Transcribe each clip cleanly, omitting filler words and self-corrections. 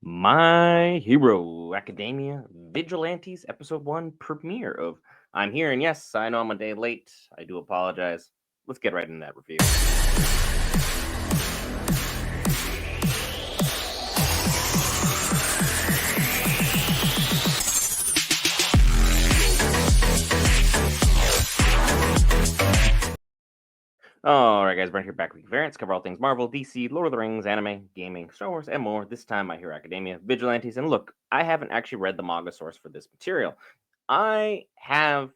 My Hero Academia Vigilantes Episode 1 premiere of I'm here, and yes, I know I'm a day late. I do apologize. Let's get right into that review. Alright, guys, Brent here back with Variants. Cover all things Marvel, DC, Lord of the Rings, anime, gaming, Star Wars, and more. This time, My Hero Academia Vigilantes. And look, I haven't actually read the manga source for this material. I have,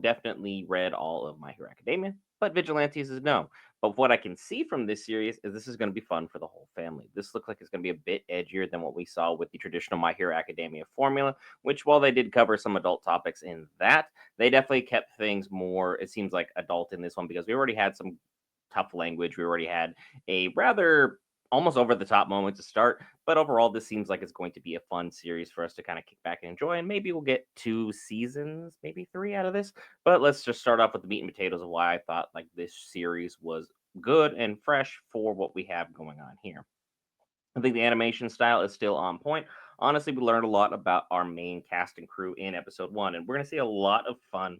definitely read all of My Hero Academia, but Vigilantes is no. But what I can see from this series is this is going to be fun for the whole family. This looks like it's going to be a bit edgier than what we saw with the traditional My Hero Academia formula, which, while they did cover some adult topics in that, they definitely kept things more, it seems like, adult in this one because we already had some tough language. We already had a rather almost over the top moment to start, but overall, this seems like it's going to be a fun series for us to kind of kick back and enjoy. And maybe we'll get 2 seasons, maybe three out of this. But let's just start off with the meat and potatoes of why I thought like this series was good and fresh for what we have going on here. I think the animation style is still on point. Honestly, we learned a lot about our main cast and crew in episode 1, and we're going to see a lot of fun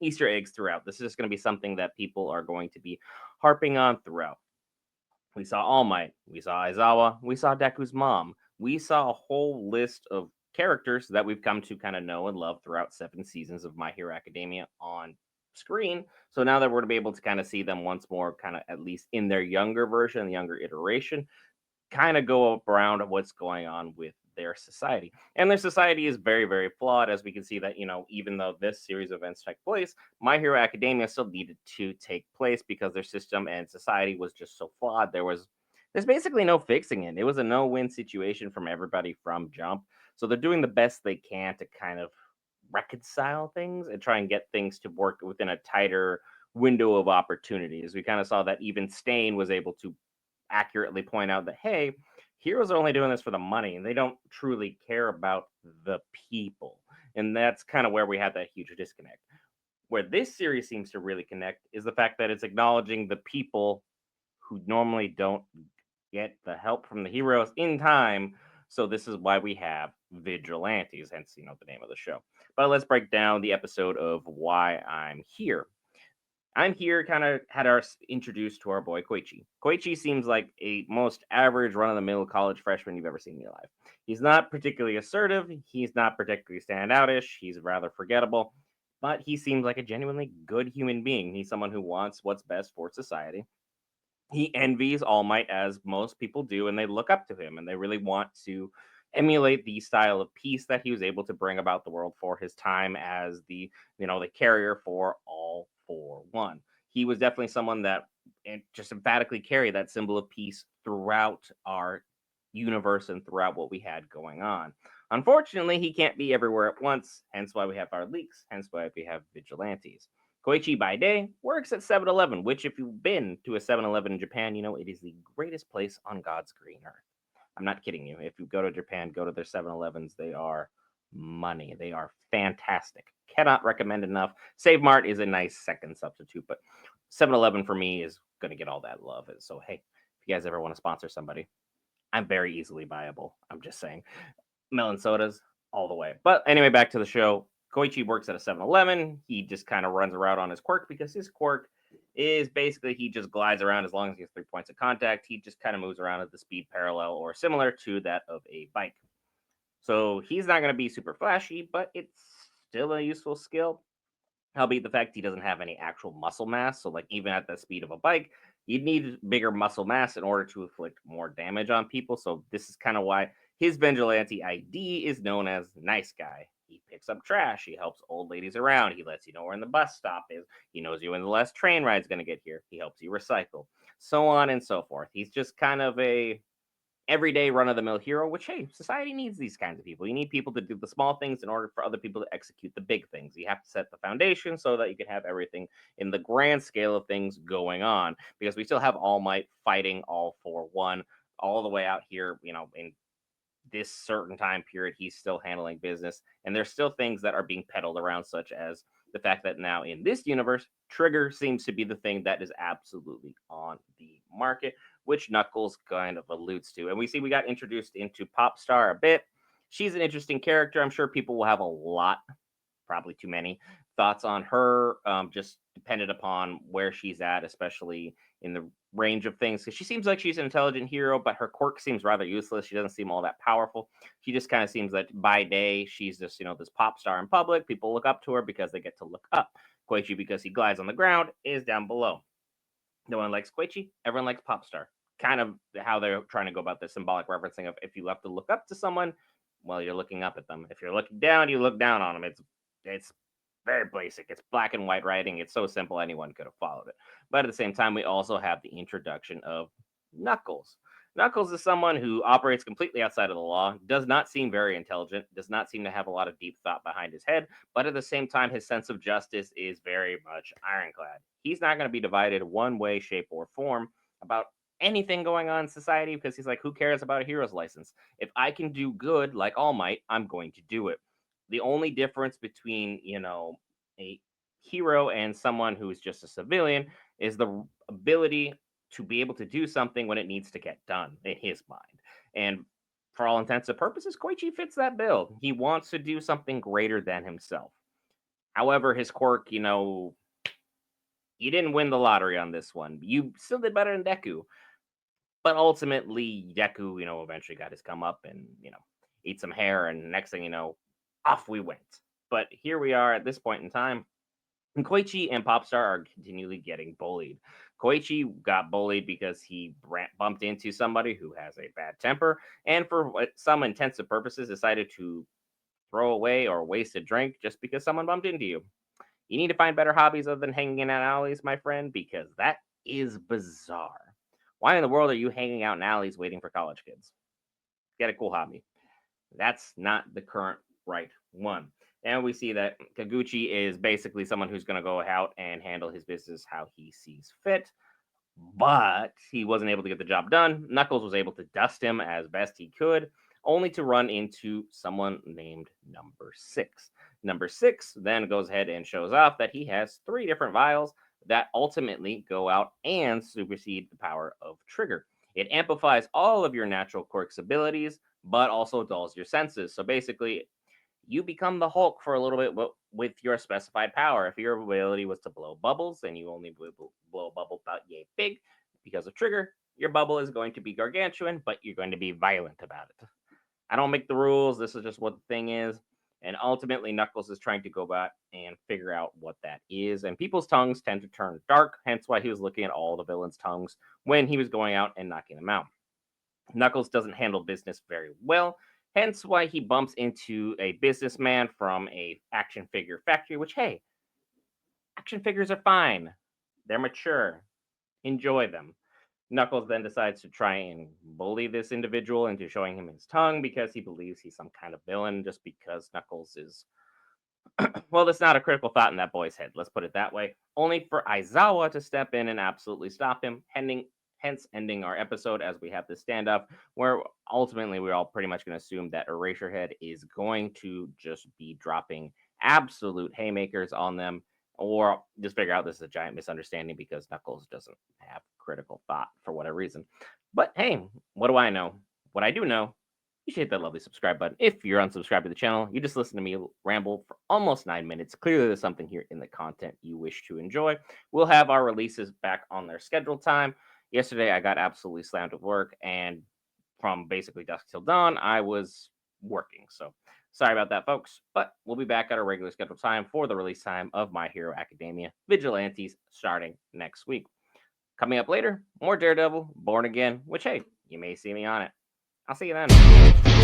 Easter eggs throughout. This is just going to be something that people are going to be harping on throughout. We saw All Might, we saw Aizawa, we saw Deku's mom. We saw a whole list of characters that we've come to kind of know and love throughout 7 seasons of My Hero Academia on screen. So now that we're going to be able to kind of see them once more, kind of at least in their younger version, the younger iteration, kind of go around what's going on with their society. And their society is very, very flawed, as we can see that, even though this series of events took place, My Hero Academia still needed to take place because their system and society was just so flawed. There's basically no fixing it. It was a no-win situation from everybody from jump. So they're doing the best they can to kind of reconcile things and try and get things to work within a tighter window of opportunities. We kind of saw that even Stain was able to accurately point out that, hey, heroes are only doing this for the money and they don't truly care about the people. And that's kind of where we had that huge disconnect. Where this series seems to really connect is the fact that it's acknowledging the people who normally don't get the help from the heroes in time. So this is why we have Vigilantes, hence, the name of the show. But let's break down the episode of why I'm here. I'm here kind of had us introduced to our boy Koichi. Koichi seems like a most average run of the mill college freshman you've ever seen in your life. He's not particularly assertive, he's not particularly standoutish, he's rather forgettable, but he seems like a genuinely good human being. He's someone who wants what's best for society. He envies All Might as most people do, and they look up to him and they really want to emulate the style of peace that he was able to bring about the world for his time as the carrier for all for one. He was definitely someone that just emphatically carried that symbol of peace throughout our universe and throughout what we had going on. Unfortunately, he can't be everywhere at once, hence why we have our leaks, hence why we have vigilantes. Koichi by day works at 7-Eleven, which, if you've been to a 7-Eleven in Japan, you know it is the greatest place on God's green earth. I'm not kidding you. If you go to Japan, go to their 7-Elevens. They are money. They are fantastic. Cannot recommend enough. Save Mart is a nice second substitute, but 7-Eleven for me is going to get all that love. So, hey, if you guys ever want to sponsor somebody, I'm very easily viable. I'm just saying. Melon sodas all the way. But anyway, back to the show. Koichi works at a 7-Eleven. He just kind of runs around on his quirk because his quirk is basically he just glides around as long as he has 3 points of contact. He just kind of moves around at the speed parallel or similar to that of a bike. So he's not going to be super flashy, but it's still a useful skill. Albeit the fact he doesn't have any actual muscle mass. So, like, even at the speed of a bike, you'd need bigger muscle mass in order to inflict more damage on people. So, this is kind of why his vigilante ID is known as Nice Guy. He picks up trash. He helps old ladies around. He lets you know where the bus stop is. He knows you when the last train ride's going to get here. He helps you recycle. So on and so forth. He's just kind of a everyday run of the mill hero, which, hey, society needs these kinds of people. You need people to do the small things in order for other people to execute the big things. You have to set the foundation so that you can have everything in the grand scale of things going on, because we still have All Might fighting all for one all the way out here, in this certain time period. He's still handling business, and there's still things that are being peddled around, such as the fact that now in this universe, Trigger seems to be the thing that is absolutely on the market, which Knuckles kind of alludes to. And we got introduced into Popstar a bit. She's an interesting character. I'm sure people will have a lot, probably too many, thoughts on her, just dependent upon where she's at, especially in the range of things. Because she seems like she's an intelligent hero, but her quirk seems rather useless. She doesn't seem all that powerful. She just kind of seems that by day, she's just, this pop star in public. People look up to her because they get to look up. Koichi, because he glides on the ground, is down below. No one likes Koichi. Everyone likes Popstar. Kind of how they're trying to go about this symbolic referencing of if you have to look up to someone, well, you're looking up at them. If you're looking down, you look down on them. It's very basic. It's black and white writing. It's so simple anyone could have followed it. But at the same time, we also have the introduction of Knuckles. Knuckles is someone who operates completely outside of the law, does not seem very intelligent, does not seem to have a lot of deep thought behind his head, but at the same time, his sense of justice is very much ironclad. He's not going to be divided one way, shape, or form about anything going on in society because he's like, who cares about a hero's license? If I can do good like All Might, I'm going to do it. The only difference between, a hero and someone who's just a civilian is the ability to be able to do something when it needs to get done in his mind. And for all intents and purposes, Koichi fits that bill. He wants to do something greater than himself. However, his quirk, you didn't win the lottery on this one. You still did better than Deku. But ultimately, Deku, eventually got his come up and, ate some hair. And next thing you know, off we went. But here we are at this point in time. And Koichi and Popstar are continually getting bullied. Koichi got bullied because he bumped into somebody who has a bad temper, and for some intensive purposes decided to throw away or waste a drink just because someone bumped into you. You need to find better hobbies other than hanging in alleys, my friend, because that is bizarre. Why in the world are you hanging out in alleys waiting for college kids? Get a cool hobby. That's not the current right one. And we see that Kaguchi is basically someone who's going to go out and handle his business how he sees fit. But he wasn't able to get the job done. Knuckles was able to dust him as best he could, only to run into someone named Number 6. Number 6 then goes ahead and shows off that he has 3 different vials that ultimately go out and supersede the power of Trigger. It amplifies all of your natural quirks abilities, but also dulls your senses. So basically, you become the Hulk for a little bit with your specified power. If your ability was to blow bubbles, and you only blow a bubble about yay big because of Trigger, your bubble is going to be gargantuan, but you're going to be violent about it. I don't make the rules. This is just what the thing is. And ultimately, Knuckles is trying to go back and figure out what that is. And people's tongues tend to turn dark, hence why he was looking at all the villains' tongues when he was going out and knocking them out. Knuckles doesn't handle business very well, hence why he bumps into a businessman from a action figure factory, which, hey, action figures are fine. They're mature. Enjoy them. Knuckles then decides to try and bully this individual into showing him his tongue because he believes he's some kind of villain just because Knuckles is... well, that's not a critical thought in that boy's head. Let's put it that way. Only for Aizawa to step in and absolutely stop him, hence ending our episode as we have this standoff where ultimately we're all pretty much going to assume that Eraserhead is going to just be dropping absolute haymakers on them, or just figure out this is a giant misunderstanding because Knuckles doesn't have critical thought for whatever reason. But hey, what do I know? What I do know, you should hit that lovely subscribe button. If you're unsubscribed to the channel, you just listen to me ramble for almost 9 minutes. Clearly there's something here in the content you wish to enjoy. We'll have our releases back on their scheduled time. Yesterday, I got absolutely slammed at work, and from basically dusk till dawn, I was working. So sorry about that, folks. But we'll be back at our regular scheduled time for the release time of My Hero Academia Vigilantes starting next week. Coming up later, more Daredevil, Born Again, which, hey, you may see me on it. I'll see you then.